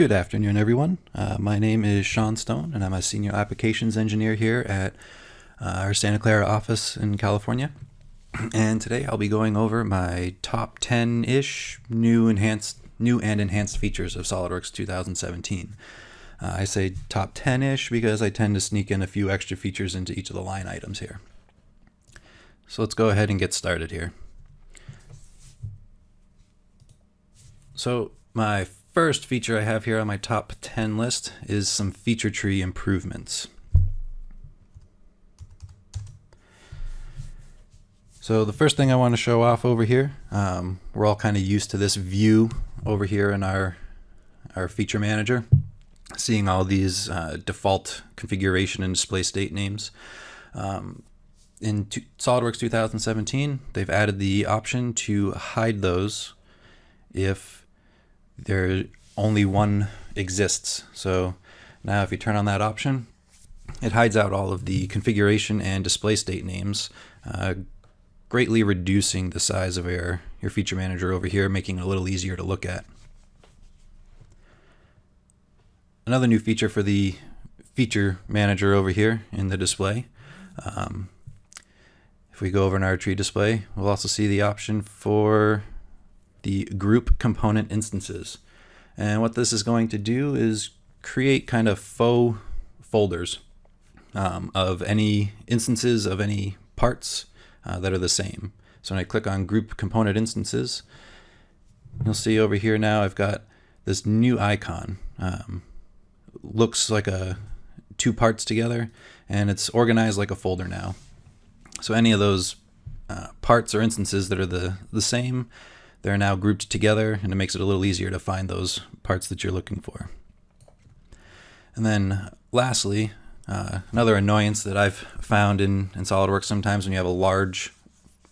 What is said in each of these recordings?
Good afternoon, everyone. My name is Sean Stone, and I'm a Senior Applications Engineer here at our Santa Clara office in California. And today I'll be going over my top 10-ish new and enhanced features of SOLIDWORKS 2017. I say top 10-ish because I tend to sneak in a few extra features into each of the line items here. So let's go ahead and get started here. So my first feature I have here on my top 10 list is some feature tree improvements. So the first thing I want to show off over here, we're all kind of used to this view over here in our feature manager, seeing all these default configuration and display state names. In SOLIDWORKS 2017, they've added the option to hide those if there only one exists. So now if you turn on that option, it hides out all of the configuration and display state names, greatly reducing the size of your feature manager over here, making it a little easier to look at. Another new feature for the feature manager over here in the display, if we go over in our tree display, we'll also see the option for the group component instances. And what this is going to do is create kind of faux folders of any instances of any parts that are the same. So when I click on group component instances, you'll see over here now I've got this new icon. Looks like two parts together, and it's organized like a folder now. So any of those parts or instances that are the same, they're now grouped together, and it makes it a little easier to find those parts that you're looking for. And then lastly, another annoyance that I've found in SOLIDWORKS sometimes when you have a large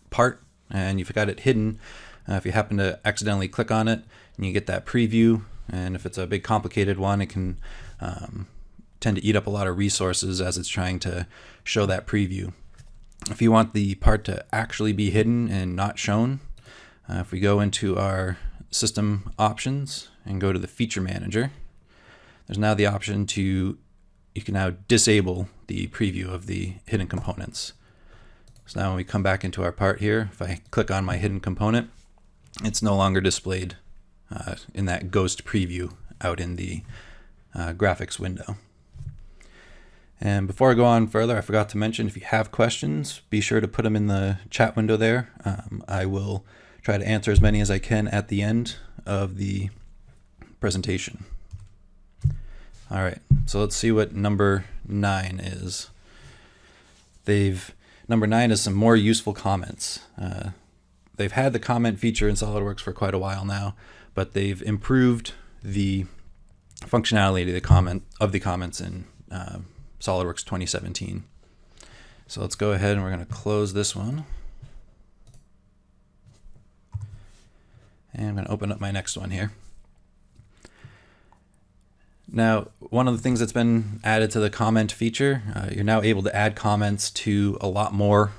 part and you've got it hidden, if you happen to accidentally click on it and you get that preview, and if it's a big complicated one, it can tend to eat up a lot of resources as it's trying to show that preview. If you want the part to actually be hidden and not shown, if we go into our system options and go to the feature manager, there's now the option you can now disable the preview of the hidden components. So now when we come back into our part here, if I click on my hidden component, it's no longer displayed in that ghost preview out in the graphics window. And before I go on further, I forgot to mention, if you have questions, be sure to put them in the chat window there. I will try to answer as many as I can at the end of the presentation. All right, so let's see what number 9 is. Number 9 is some more useful comments. They've had the comment feature in SOLIDWORKS for quite a while now, but they've improved the functionality of the comments in SOLIDWORKS 2017. So let's go ahead and we're going to close this one. And I'm going to open up my next one here. Now, one of the things that's been added to the comment feature, you're now able to add comments to a lot more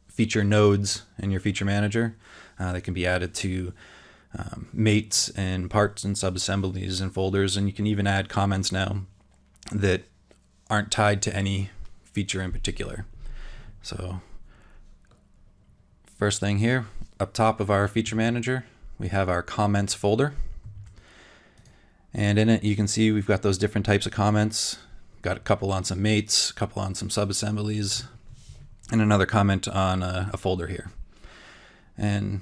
feature nodes in your feature manager. They can be added to mates and parts and subassemblies and folders, and you can even add comments now that aren't tied to any feature in particular. So first thing here, up top of our feature manager, we have our comments folder. And in it, you can see we've got those different types of comments. Got a couple on some mates, a couple on some subassemblies, and another comment on a folder here. And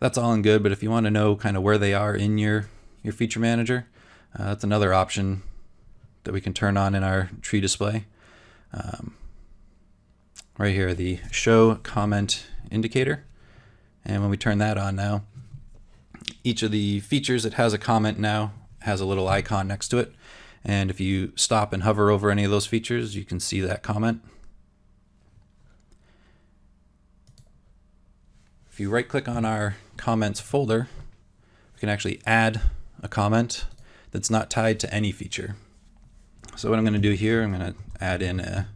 that's all in good, but if you want to know kind of where they are in your feature manager, that's another option that we can turn on in our tree display. Right here, the show comment indicator. And when we turn that on now, each of the features that has a comment now has a little icon next to it. And if you stop and hover over any of those features, you can see that comment. If you right click on our comments folder, we can actually add a comment that's not tied to any feature. So what I'm going to do here, I'm going to add in a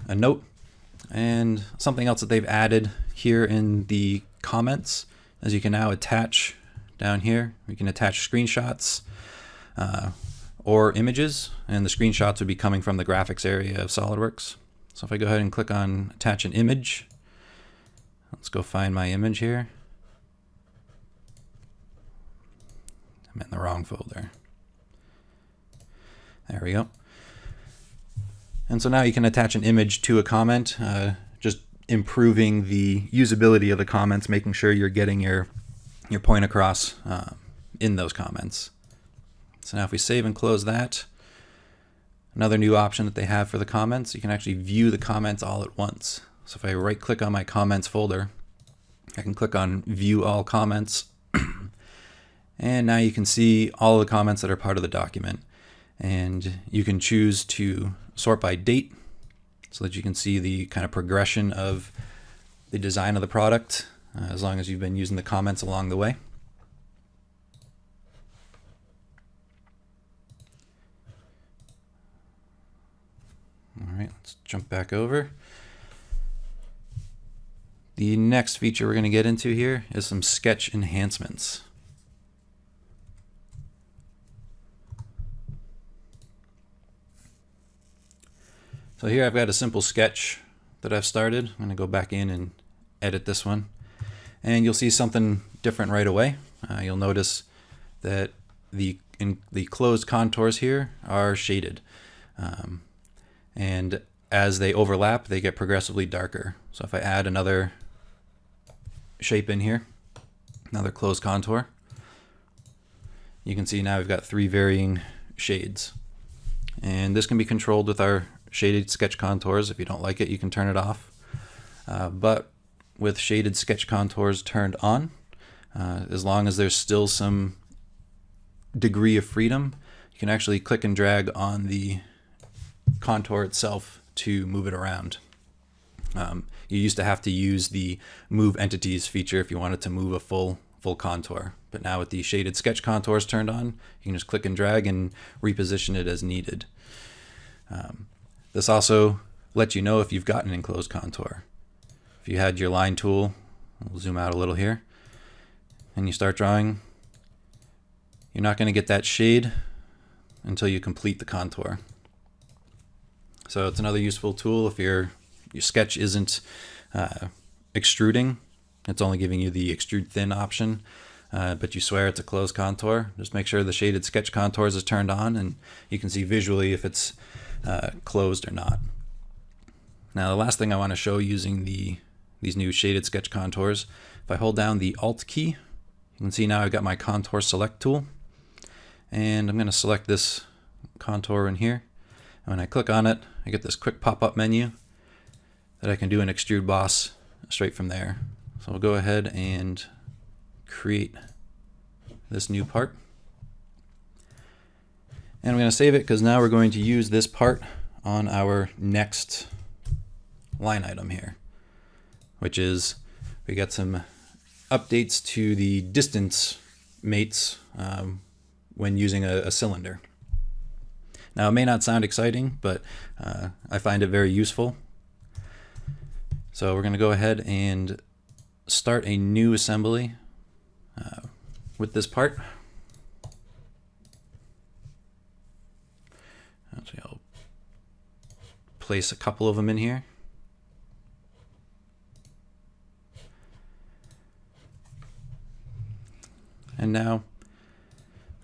note, and something else that they've added here in the comments is you can now attach down here. We can attach screenshots or images, and the screenshots would be coming from the graphics area of SOLIDWORKS. So if I go ahead and click on attach an image, let's go find my image here. I'm in the wrong folder. There we go. And so now you can attach an image to a comment, just improving the usability of the comments, making sure you're getting your point across in those comments. So now if we save and close that, another new option that they have for the comments, you can actually view the comments all at once. So if I right click on my comments folder, I can click on view all comments, and now you can see all the comments that are part of the document. And you can choose to sort by date so that you can see the kind of progression of the design of the product as long as you've been using the comments along the way. All right, let's jump back over. The next feature we're going to get into here is some sketch enhancements. So here I've got a simple sketch that I've started. I'm going to go back in and edit this one. And you'll see something different right away. You'll notice that the closed contours here are shaded. And as they overlap, they get progressively darker. So if I add another shape in here, another closed contour, you can see now we've got 3 varying shades. And this can be controlled with our shaded sketch contours. If you don't like it, you can turn it off. But with shaded sketch contours turned on, as long as there's still some degree of freedom, you can actually click and drag on the contour itself to move it around. You used to have to use the move entities feature if you wanted to move a full contour, but now with the shaded sketch contours turned on, you can just click and drag and reposition it as needed. This also lets you know if you've got an enclosed contour. If you had your line tool, we'll zoom out a little here, and you start drawing, you're not going to get that shade until you complete the contour. So it's another useful tool if your sketch isn't extruding. It's only giving you the extrude thin option, but you swear it's a closed contour. Just make sure the shaded sketch contours is turned on, and you can see visually if it's closed or not. Now the last thing I want to show using these new shaded sketch contours, if I hold down the Alt key, you can see now I've got my contour select tool, and I'm going to select this contour in here. And when I click on it, I get this quick pop-up menu that I can do an extrude boss straight from there. So we'll go ahead and create this new part. And I'm going to save it because now we're going to use this part on our next line item here, which is we got some updates to the distance mates when using a cylinder. Now it may not sound exciting, but I find it very useful. So we're going to go ahead and start a new assembly with this part. Actually, I'll place a couple of them in here. And now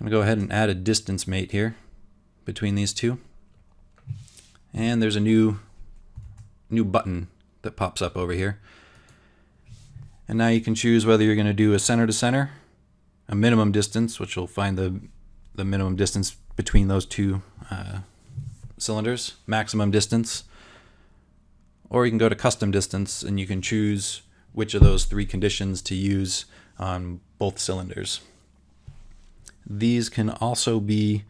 I'm going to go ahead and add a distance mate here between these two. And there's a new button that pops up over here. And now you can choose whether you're going to do a center to center, a minimum distance, which will find the minimum distance between those two cylinders, maximum distance, or you can go to custom distance and you can choose which of those 3 conditions to use on both cylinders. These can also be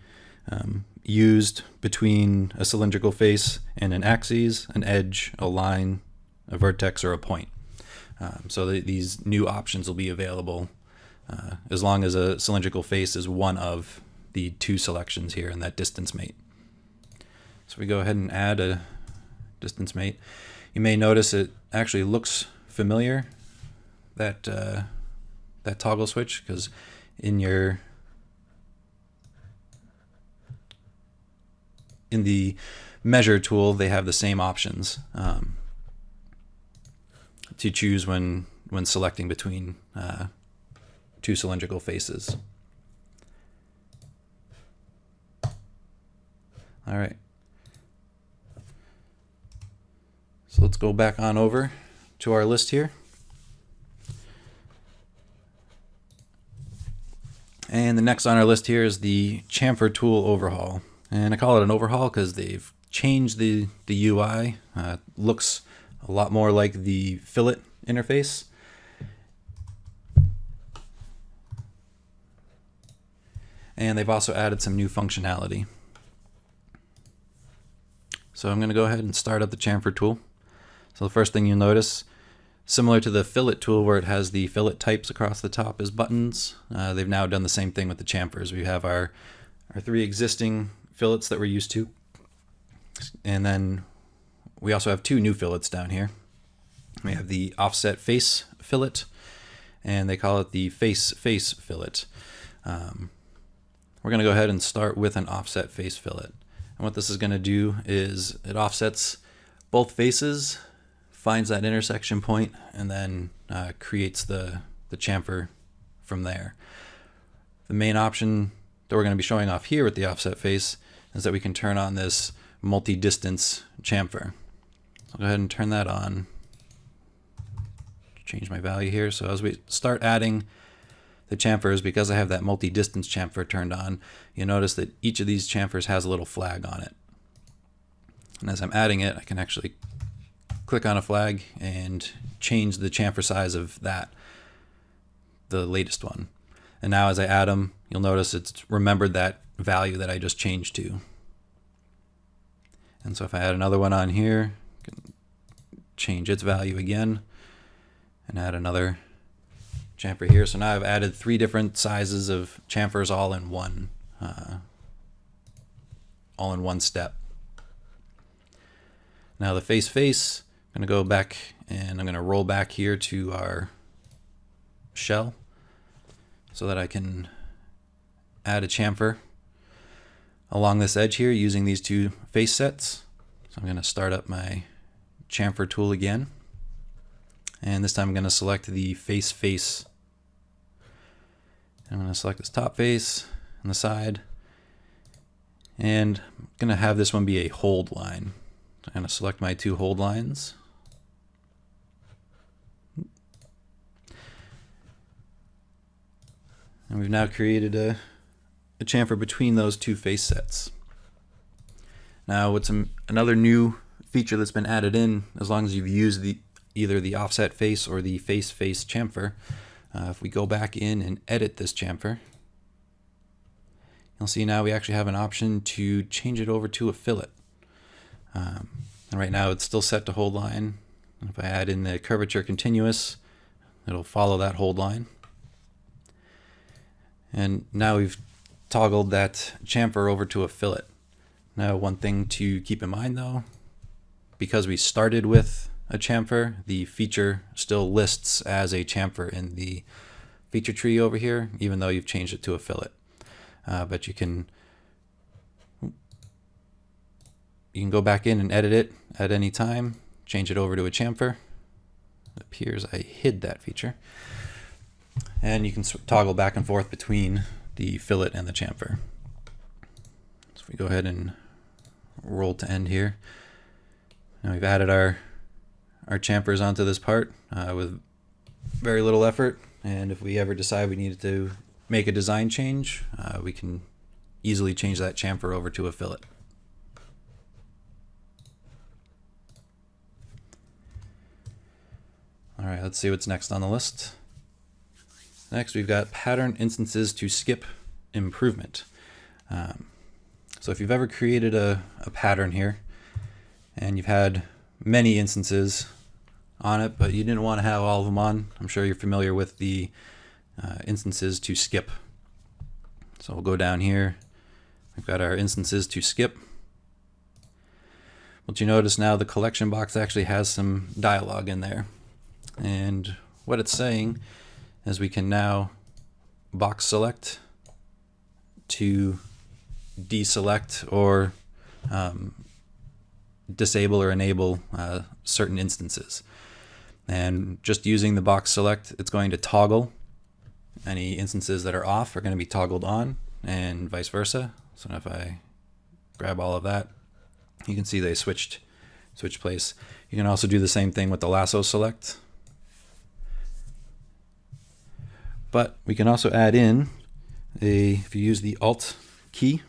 used between a cylindrical face and an axis, an edge, a line, a vertex, or a point. So these new options will be available as long as a cylindrical face is one of the 2 selections here in that distance mate. So we go ahead and add a distance mate. You may notice it actually looks familiar, that toggle switch, because in the measure tool, they have the same options to choose when selecting between two cylindrical faces. All right. So let's go back on over to our list here. And the next on our list here is the chamfer tool overhaul. And I call it an overhaul because they've changed the UI. Looks a lot more like the fillet interface. And they've also added some new functionality. So I'm going to go ahead and start up the chamfer tool. So the first thing you'll notice, similar to the fillet tool where it has the fillet types across the top as buttons, they've now done the same thing with the chamfers. We have our three existing fillets that we're used to, and then we also have two new fillets down here. We have the offset face fillet, and they call it the face fillet. We're going to go ahead and start with an offset face fillet. And what this is going to do is it offsets both faces, finds that intersection point, and then creates the chamfer from there. The main option that we're going to be showing off here with the offset face is that we can turn on this multi-distance chamfer. So I'll go ahead and turn that on. Change my value here. So as we start adding the chamfers, because I have that multi-distance chamfer turned on, you'll notice that each of these chamfers has a little flag on it. And as I'm adding it, I can actually click on a flag and change the chamfer size of that, the latest one. And now as I add them, you'll notice it's remembered that value that I just changed to. And so if I add another one on here, I can change its value again and add another chamfer here. So now I've added three different sizes of chamfers all in one step. Now the face, I'm going to go back and I'm going to roll back here to our shell so that I can add a chamfer along this edge here using these two face sets. So I'm going to start up my chamfer tool again, and this time I'm going to select the face. I'm going to select this top face and the side, and I'm going to have this one be a hold line. So I'm going to select my two hold lines. And we've now created a chamfer between those two face sets. Now what's another new feature that's been added in, as long as you've used either the offset face or the face chamfer, if we go back in and edit this chamfer, you'll see now we actually have an option to change it over to a fillet. And right now it's still set to hold line. And if I add in the curvature continuous, it'll follow that hold line. And now we've toggled that chamfer over to a fillet. Now one thing to keep in mind though, because we started with a chamfer, the feature still lists as a chamfer in the feature tree over here, even though you've changed it to a fillet. But you can go back in and edit it at any time, change it over to a chamfer. It appears I hid that feature. And you can toggle back and forth between the fillet and the chamfer. So if we go ahead and roll to end here, now we've added our chamfers onto this part with very little effort. And if we ever decide we needed to make a design change, we can easily change that chamfer over to a fillet. All right, let's see what's next on the list. Next, we've got pattern instances to skip improvement. So if you've ever created a pattern here and you've had many instances on it, but you didn't want to have all of them on, I'm sure you're familiar with the instances to skip. So we'll go down here. We've got our instances to skip. What you notice now, the collection box actually has some dialogue in there. And what it's saying is we can now box select to deselect or disable or enable certain instances. And just using the box select, it's going to toggle any instances that are off are going to be toggled on, and vice versa. So if I grab all of that, you can see they switched place. You can also do the same thing with the lasso select. But we can also add in if you use the Alt key,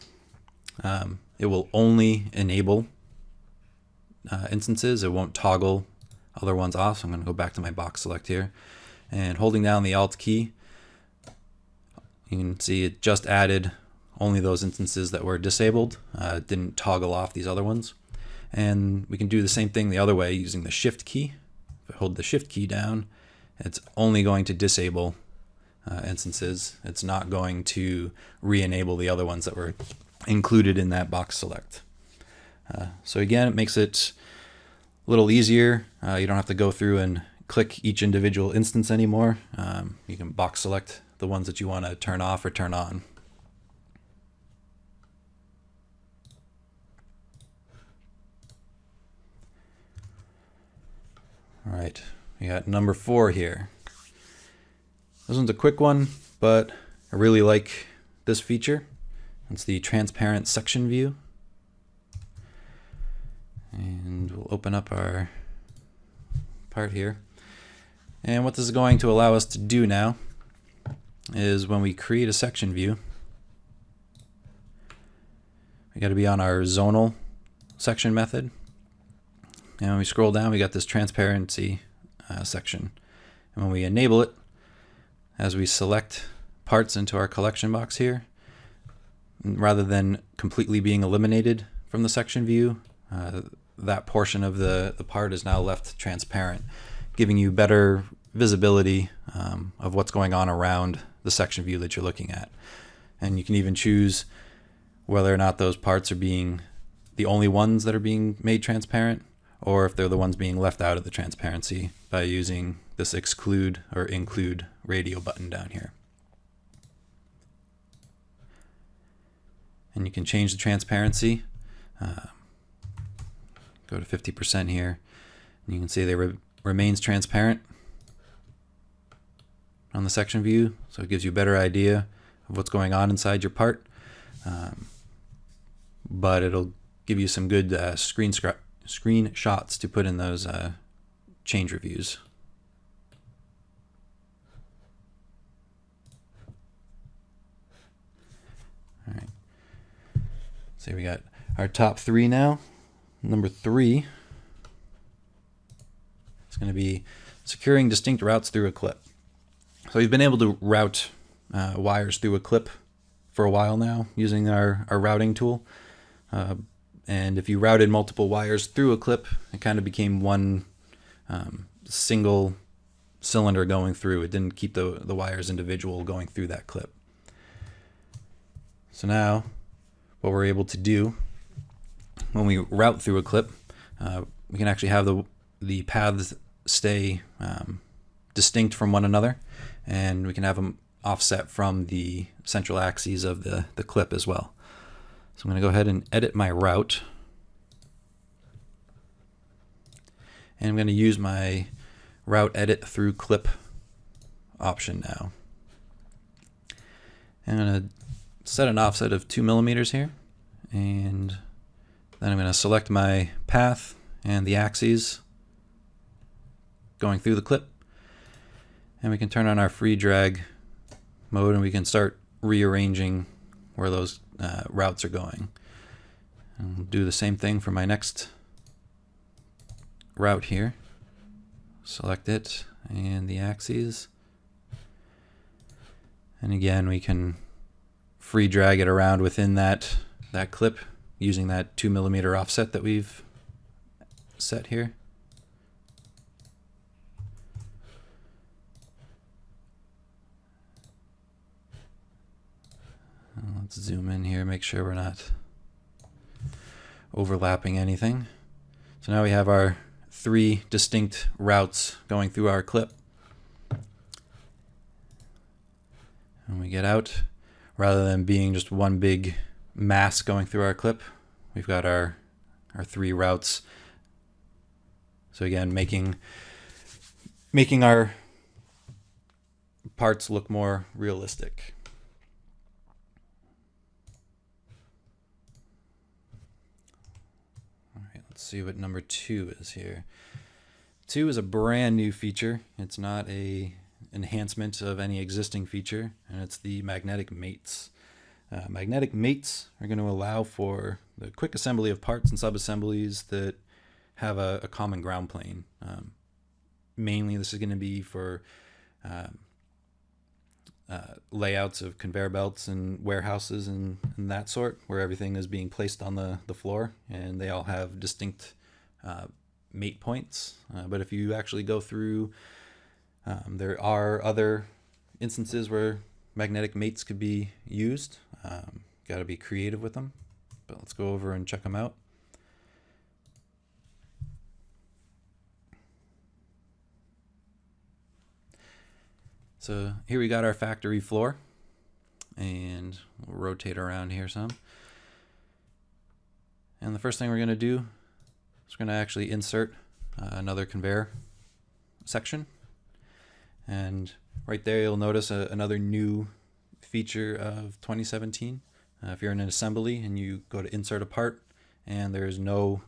it will only enable instances. It won't toggle other ones off. So I'm going to go back to my box select here, and holding down the Alt key, you can see it just added only those instances that were disabled. It didn't toggle off these other ones. And we can do the same thing the other way using the Shift key. If I hold the Shift key down, it's only going to disable instances. It's not going to re-enable the other ones that were included in that box select. So again, it makes it a little easier. You don't have to go through and click each individual instance anymore. You can box select the ones that you want to turn off or turn on. All right, we got number 4 here. This one's a quick one, but I really like this feature. It's the transparent section view. And we'll open up our part here. And what this is going to allow us to do now is when we create a section view, we got to be on our zonal section method. And when we scroll down, we got this transparency section. And when we enable it, as we select parts into our collection box here, rather than completely being eliminated from the section view, that portion of the part is now left transparent, giving you better visibility of what's going on around the section view that you're looking at. And you can even choose whether or not those parts are being the only ones that are being made transparent, or if they're the ones being left out of the transparency by using this exclude or include radio button down here. And you can change the transparency. Go to 50% here, and you can see they remains transparent on the section view, so it gives you a better idea of what's going on inside your part. But it'll give you some good screenshots to put in those change reviews. All right. So we got our top 3 now. Number 3 is going to be securing distinct routes through a clip. So we've been able to route wires through a clip for a while now using our routing tool. And if you routed multiple wires through a clip, it kind of became one single cylinder going through. It didn't keep the wires individual going through that clip. So now what we're able to do when we route through a clip, we can actually have the paths stay distinct from one another, and we can have them offset from the central axes of the clip as well. So I'm going to go ahead and edit my route, and I'm going to use my route edit through clip option now. I'm going to set an offset of 2 millimeters here, and then I'm going to select my path and the axes going through the clip, and we can turn on our free drag mode, and we can start rearranging where those routes are going. And we'll do the same thing for my next route here. Select it and the axes, and again we can free drag it around within that clip using that 2 millimeter offset that we've set here. Let's zoom in here, make sure we're not overlapping anything. So now we have our 3 distinct routes going through our clip. And we get out, rather than being just one big mass going through our clip, we've got our 3 routes. So again, making our parts look more realistic. All right, let's see what number 2 is here. 2 is a brand new feature. It's not a enhancement of any existing feature, and it's the magnetic mates. Magnetic mates are going to allow for the quick assembly of parts and sub-assemblies that have a common ground plane. Mainly this is going to be for layouts of conveyor belts and warehouses and that sort, where everything is being placed on the floor and they all have distinct mate points. But if you actually go through, there are other instances where magnetic mates could be used. Got to be creative with them, but let's go over and check them out. So here we got our factory floor, and we'll rotate around here some. And the first thing we're going to do is we're going to actually insert another conveyor section. And right there you'll notice another new feature of 2017. If you're in an assembly and you go to insert a part and there's no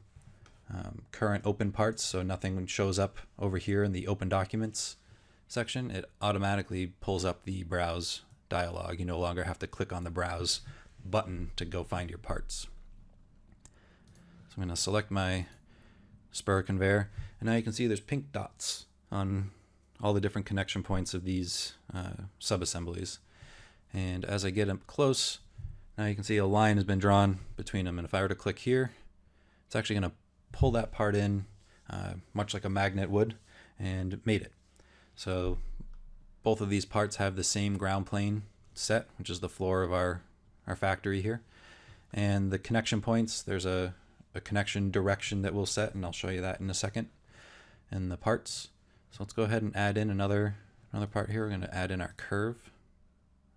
current open parts, so nothing shows up over here in the open documents section, it automatically pulls up the browse dialog. You no longer have to click on the browse button to go find your parts. So I'm going to select my spur conveyor, and now you can see there's pink dots on all the different connection points of these sub-assemblies. And as I get up close, now you can see a line has been drawn between them, and if I were to click here, it's actually going to pull that part in much like a magnet would and mate it. So both of these parts have the same ground plane set, which is the floor of our factory here. And the connection points, there's a connection direction that we'll set, and I'll show you that in a second. And the parts. So let's go ahead and add in another part here. We're going to add in our curve.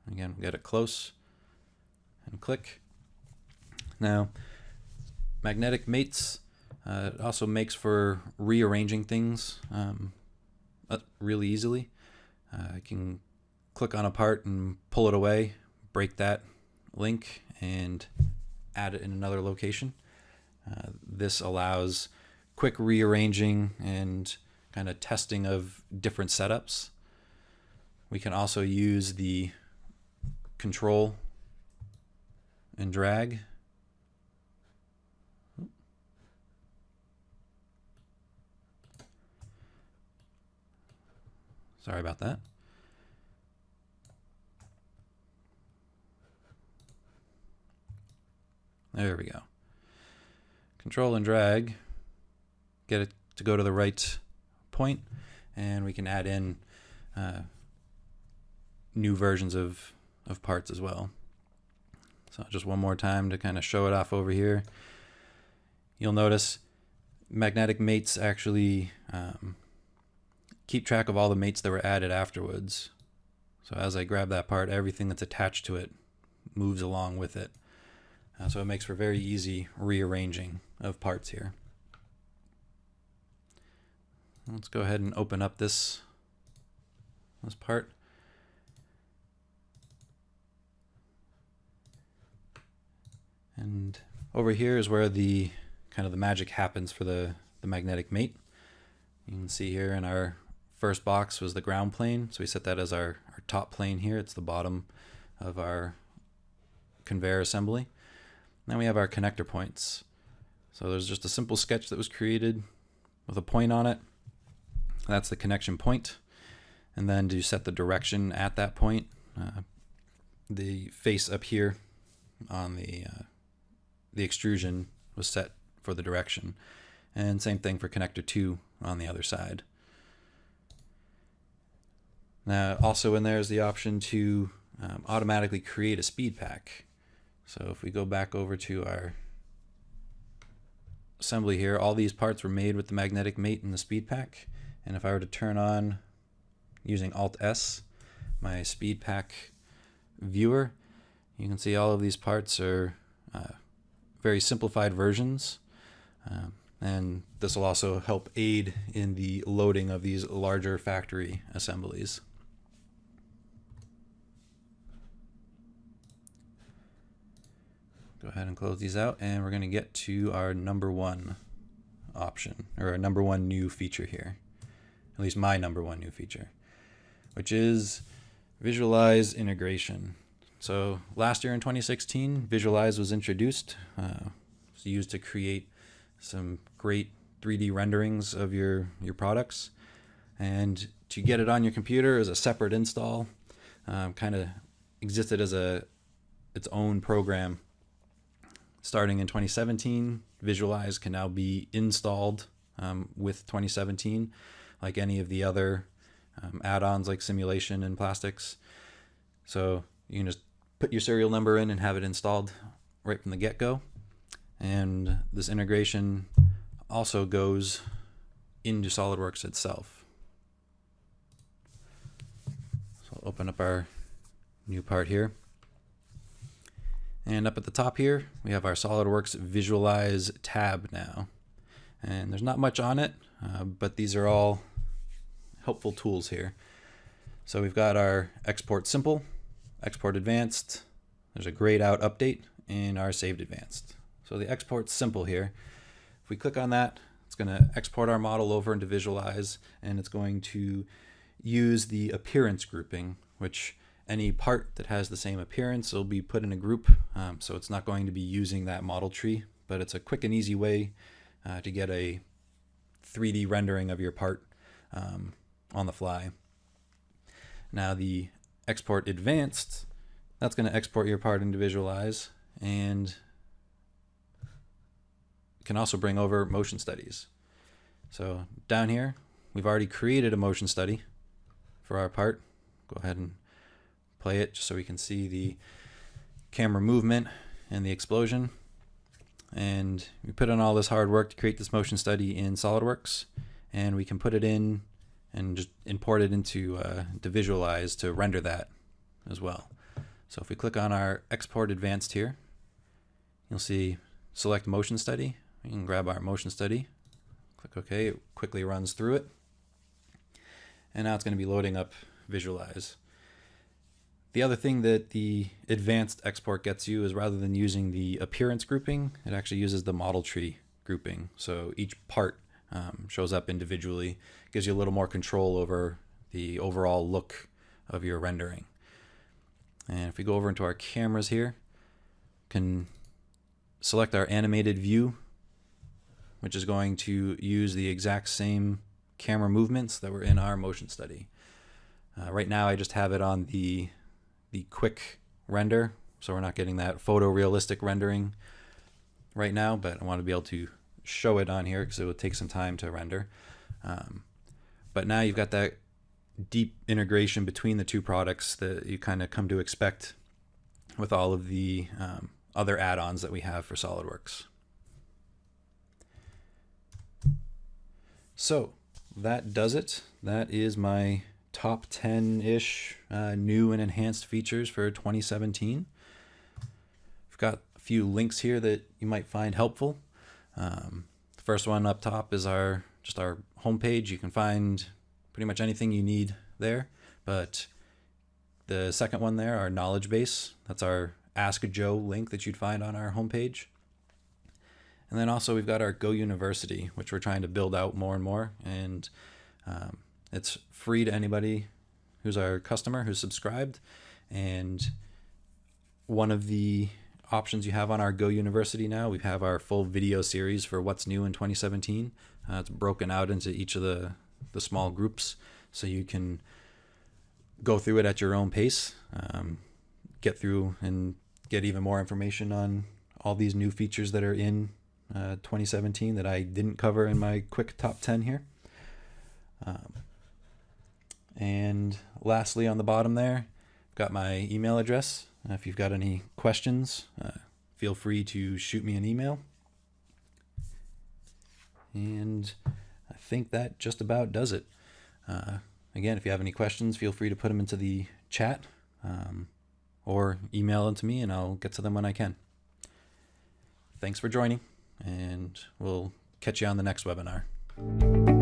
Again, we'll get it close and click. Now, magnetic mates it also makes for rearranging things really easily. I can click on a part and pull it away, break that link, and add it in another location. This allows quick rearranging and kind of testing of different setups. We can also use the control and drag. Sorry about that. There we go. Control and drag, get it to go to the right point, and we can add in new versions of parts as well. So just one more time to kind of show it off over here. You'll notice magnetic mates actually keep track of all the mates that were added afterwards. So as I grab that part, everything that's attached to it moves along with it. So it makes for very easy rearranging of parts here. Let's go ahead and open up this part. And over here is where the kind of the magic happens for the magnetic mate. You can see here in our first box was the ground plane, so we set that as our top plane here. It's the bottom of our conveyor assembly. Now we have our connector points. So there's just a simple sketch that was created with a point on it. That's the connection point. And then to set the direction at that point, the face up here on the extrusion was set for the direction. And same thing for connector 2 on the other side. Now also in there is the option to automatically create a speed pack. So if we go back over to our assembly here, all these parts were made with the magnetic mate and the speed pack. And if I were to turn on using Alt-S, my speed pack viewer, you can see all of these parts are very simplified versions. And this will also help aid in the loading of these larger factory assemblies. Go ahead and close these out, and we're going to get to our number one option, or our number one new feature here. At least my number one new feature, which is Visualize integration. So last year in 2016, Visualize was introduced. It's used to create some great 3D renderings of your products, and to get it on your computer as a separate install, kind of existed as its own program. Starting in 2017, Visualize can now be installed with 2017, like any of the other add-ons like simulation and plastics. So you can just put your serial number in and have it installed right from the get-go. And this integration also goes into SOLIDWORKS itself. So I'll open up our new part here. And up at the top here, we have our SOLIDWORKS Visualize tab now. And there's not much on it, but these are all helpful tools here. So we've got our Export Simple, Export Advanced, there's a grayed out update, and our Saved Advanced. So the Export Simple here, if we click on that, it's going to export our model over into Visualize, and it's going to use the appearance grouping, which any part that has the same appearance will be put in a group. So it's not going to be using that model tree, but it's a quick and easy way to get a 3D rendering of your part on the fly. Now the Export Advanced, that's going to export your part into Visualize, and can also bring over motion studies. So down here, we've already created a motion study for our part. Go ahead and play it just so we can see the camera movement and the explosion. And we put in all this hard work to create this motion study in SOLIDWORKS, and we can put it in and just import it into Visualize to render that as well. So if we click on our Export Advanced here, you'll see select motion study. We can grab our motion study, click OK, it quickly runs through it. And now it's going to be loading up Visualize. The other thing that the advanced export gets you is, rather than using the appearance grouping, it actually uses the model tree grouping. So each part shows up individually, gives you a little more control over the overall look of your rendering. And if we go over into our cameras here, can select our animated view, which is going to use the exact same camera movements that were in our motion study. Right now I just have it on the quick render, so we're not getting that photorealistic rendering right now, but I want to be able to show it on here because it will take some time to render. But now you've got that deep integration between the two products that you kind of come to expect with all of the other add-ons that we have for SOLIDWORKS. So that does it. That is my top 10-ish new and enhanced features for 2017. I've got a few links here that you might find helpful. The first one up top is just our homepage. You can find pretty much anything you need there. But the second one there, our knowledge base, that's our Ask Joe link that you'd find on our homepage. And then also we've got our Go University, which we're trying to build out more and more. And it's free to anybody who's our customer, who's subscribed. And one of the options you have on our Go University now, we have our full video series for what's new in 2017. It's broken out into each of the small groups, so you can go through it at your own pace, get through and get even more information on all these new features that are in 2017 that I didn't cover in my quick top 10 here. And lastly, on the bottom there, I've got my email address. If you've got any questions, feel free to shoot me an email. And I think that just about does it. Again, if you have any questions, feel free to put them into the chat, or email them to me and I'll get to them when I can. Thanks for joining, and we'll catch you on the next webinar.